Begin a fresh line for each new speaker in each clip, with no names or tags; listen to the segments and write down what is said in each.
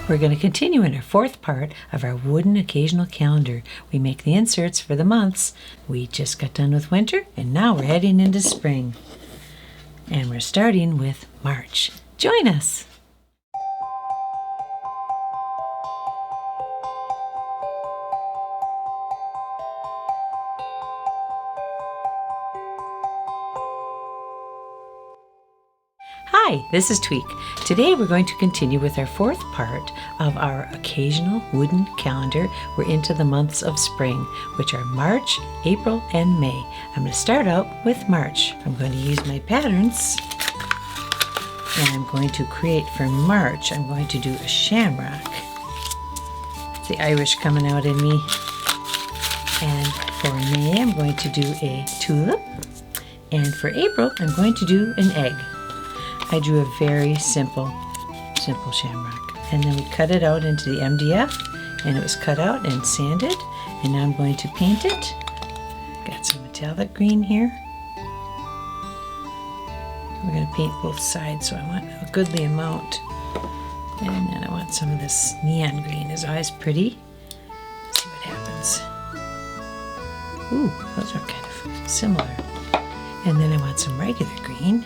We're going to continue in our fourth part of our wooden occasional calendar. We make the inserts for the months. We just got done with winter, and now we're heading into spring. And we're starting with March. Join us! Hi, this is Tweek. Today we're going to continue with our fourth part of our occasional wooden calendar. We're into the months of spring, which are March, April, and May. I'm going to start out with March. I'm going to use my patterns, and I'm going to create for March, I'm going to do a shamrock. The Irish coming out in me. And for May, I'm going to do a tulip. And for April, I'm going to do an egg. I drew a very simple shamrock. And then we cut it out into the MDF, and it was cut out and sanded. And now I'm going to paint it. Got some metallic green here. We're going to paint both sides, so I want a goodly amount. And then I want some of this neon green. Is always pretty. Let's see what happens. Ooh, those are kind of similar. And then I want some regular green.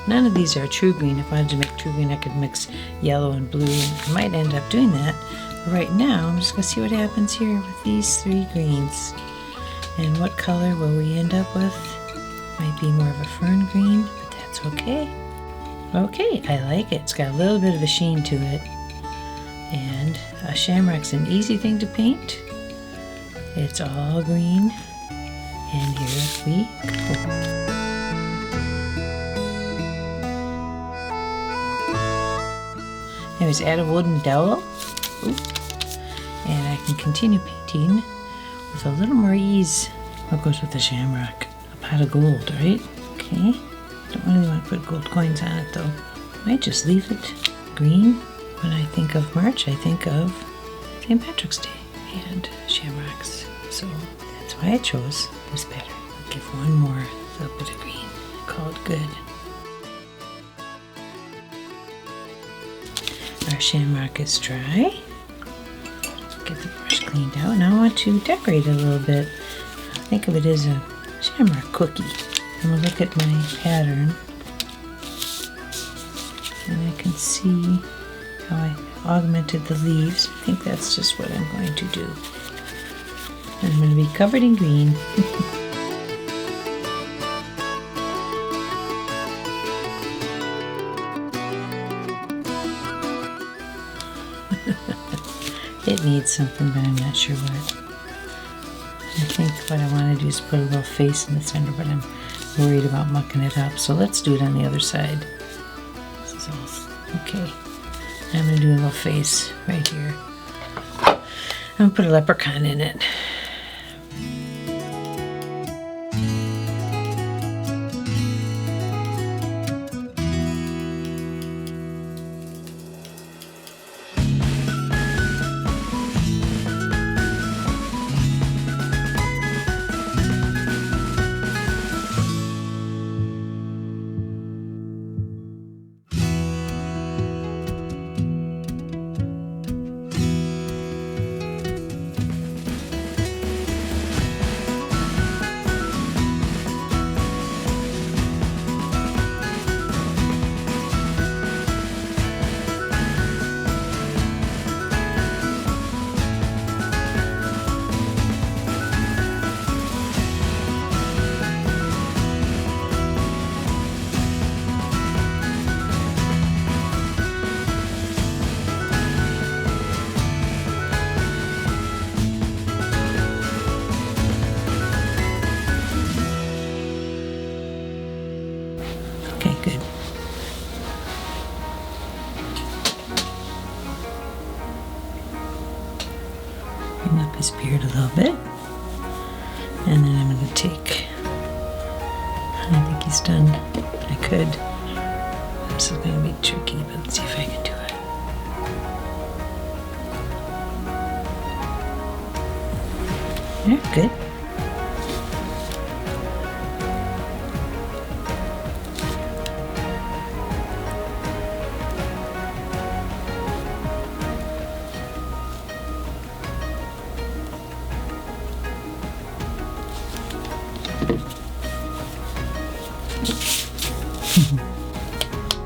None of these are true green. If I wanted to make true green, I could mix yellow and blue, and I might end up doing that. But right now, I'm just going to see what happens here with these three greens. And what color will we end up with? Might be more of a fern green, but that's okay. Okay, I like it. It's got a little bit of a sheen to it. And a shamrock's an easy thing to paint. It's all green. And here we go. Anyways, add a wooden dowel. Ooh. And I can continue painting with a little more ease. What goes with the shamrock? A pot of gold, right? Okay. Don't really want to put gold coins on it though. Might just leave it green. When I think of March, I think of St. Patrick's Day and shamrocks. So that's why I chose this pattern. I'll give one more little bit of green. Call it good. Our shamrock is dry. Get the brush cleaned out. Now I want to decorate it a little bit. Think of it as a shamrock cookie. I'm going to look at my pattern, and I can see how I augmented the leaves. I think that's just what I'm going to do. And I'm going to be covered in green. It needs something, but I'm not sure what. I think what I want to do is put a little face in the center, but I'm worried about mucking it up. So let's do it on the other side. This is all okay. I'm going to do a little face right here. I'm going to put a leprechaun in it. Okay, good. Bring up his beard a little bit. And then I'm going to take, I think he's done. I could. This is going to be tricky, but let's see if I can do it. Yeah, good.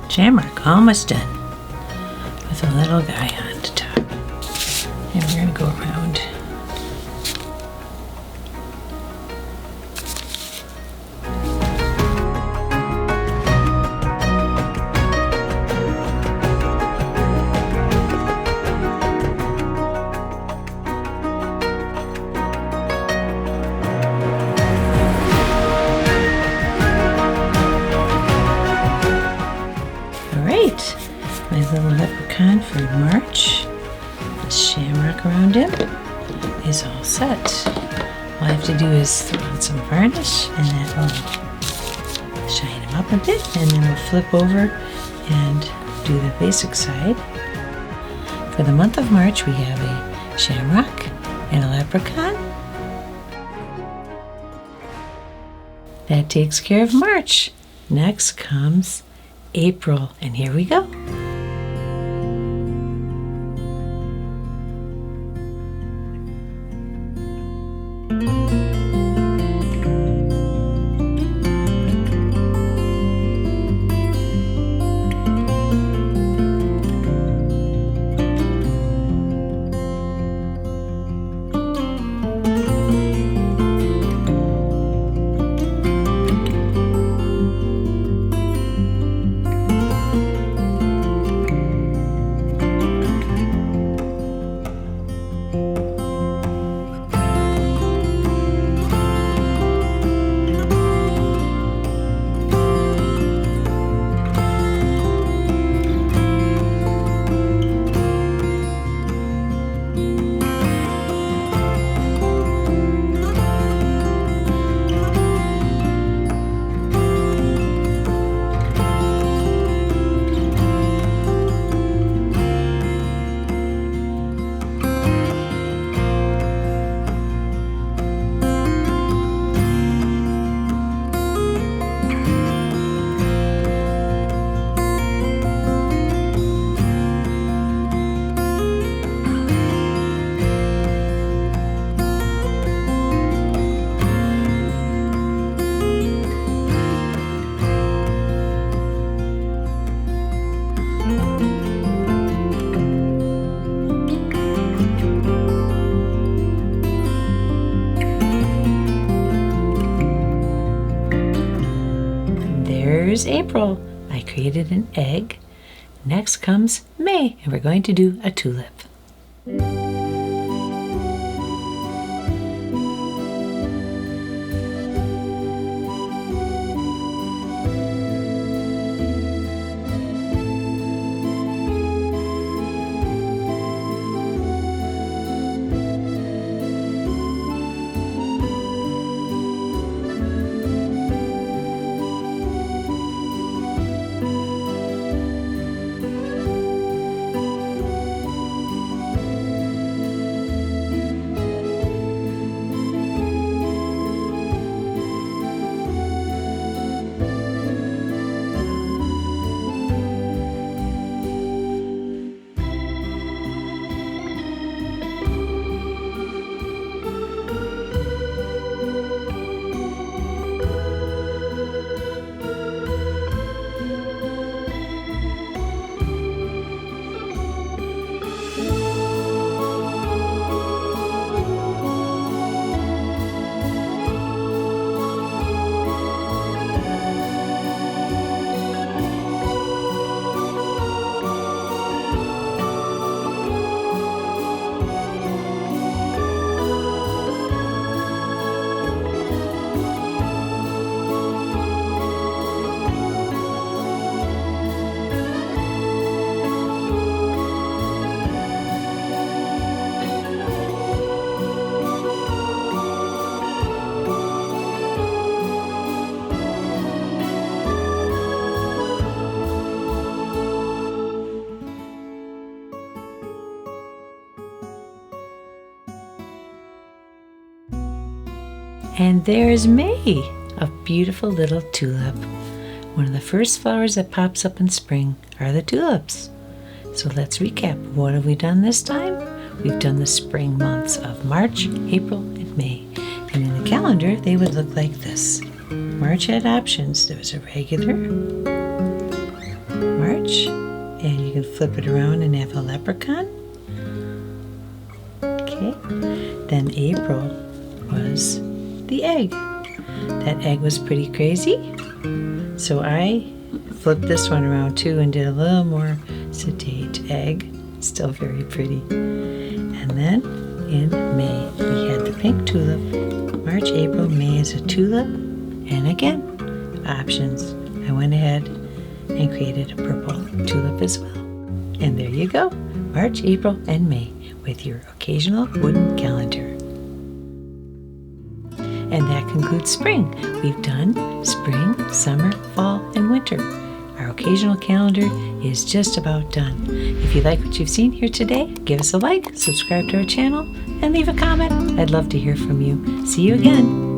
Shamrock almost done with a little guy on the top. And we're going to go around. My little leprechaun for March. The shamrock around him is all set. All I have to do is throw on some varnish and that will shine him up a bit, and then we'll flip over and do the basic side. For the month of March we have a shamrock and a leprechaun. That takes care of March. Next comes April, and here we go. There's April. I created an egg. Next comes May, and we're going to do a tulip. And there's May, a beautiful little tulip. One of the first flowers that pops up in spring are the tulips. So let's recap. What have we done this time? We've done the spring months of March, April, and May. And in the calendar, they would look like this. March had options. There was a regular March, and you can flip it around and have a leprechaun. Okay. Then April was the egg. That egg was pretty crazy, so I flipped this one around too and did a little more sedate egg. Still very pretty. And then in May we had the pink tulip. March, April, May is a tulip, and again options. I went ahead and created a purple tulip as well. And there you go, March, April, and May with your occasional wooden calendar. And that concludes spring. We've done spring, summer, fall, and winter. Our occasional calendar is just about done. If you like what you've seen here today, give us a like, subscribe to our channel, and leave a comment. I'd love to hear from you. See you again.